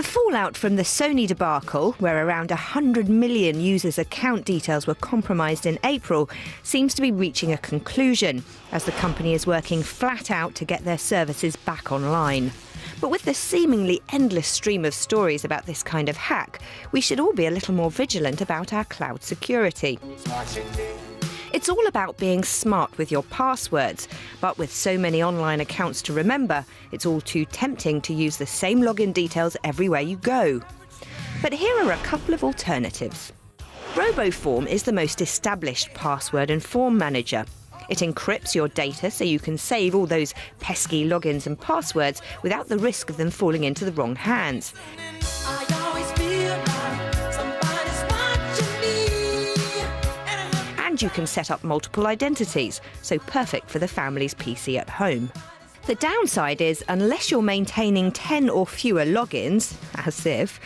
The fallout from the Sony debacle, where around 100 million users' account details were compromised in April, seems to be reaching a conclusion, as the company is working flat out to get their services back online. But with the seemingly endless stream of stories about this kind of hack, we should all be a little more vigilant about our cloud security. It's all about being smart with your passwords, but with so many online accounts to remember, it's all too tempting to use the same login details everywhere you go. But here are a couple of alternatives. RoboForm is the most established password and form manager. It encrypts your data so you can save all those pesky logins and passwords without the risk of them falling into the wrong hands. And you can set up multiple identities, so perfect for the family's PC at home. The downside is, unless you're maintaining 10 or fewer logins, as if,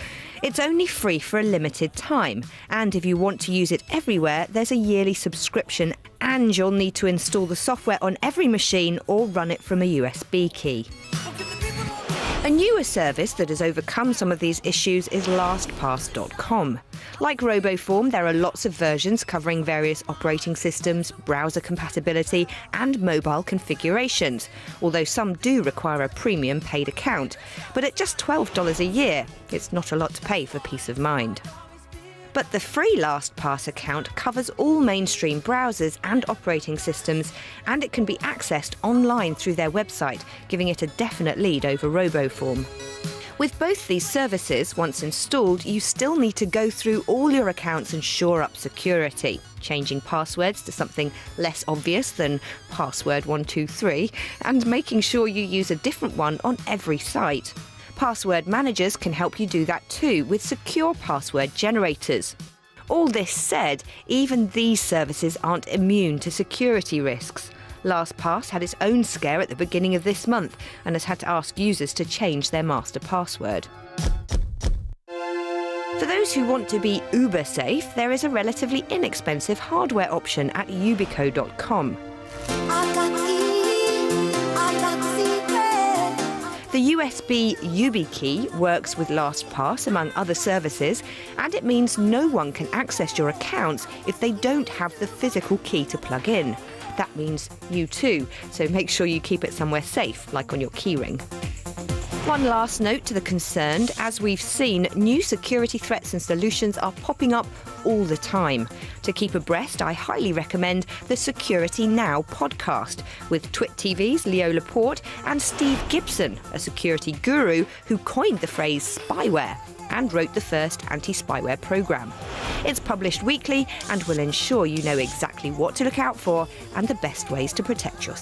it's only free for a limited time, and if you want to use it everywhere, there's a yearly subscription, and you'll need to install the software on every machine or run it from a USB key. A newer service that has overcome some of these issues is LastPass.com. Like RoboForm, there are lots of versions covering various operating systems, browser compatibility and mobile configurations, although some do require a premium paid account. But at just $12 a year, it's not a lot to pay for peace of mind. But the free LastPass account covers all mainstream browsers and operating systems, and it can be accessed online through their website, giving it a definite lead over RoboForm. With both these services, once installed, you still need to go through all your accounts and shore up security, changing passwords to something less obvious than password 123, and making sure you use a different one on every site. Password managers can help you do that too with secure password generators. All this said, even these services aren't immune to security risks. LastPass had its own scare at the beginning of this month and has had to ask users to change their master password. For those who want to be uber safe, there is a relatively inexpensive hardware option at ubico.com. The USB YubiKey works with LastPass, among other services, and it means no one can access your accounts if they don't have the physical key to plug in. That means you too, so make sure you keep it somewhere safe, like on your keyring. One last note to the concerned: as we've seen, new security threats and solutions are popping up all the time. To keep abreast, I highly recommend the Security Now podcast with TwitTV's Leo Laporte and Steve Gibson, a security guru who coined the phrase spyware and wrote the first anti-spyware program. It's published weekly and will ensure you know exactly what to look out for and the best ways to protect yourself.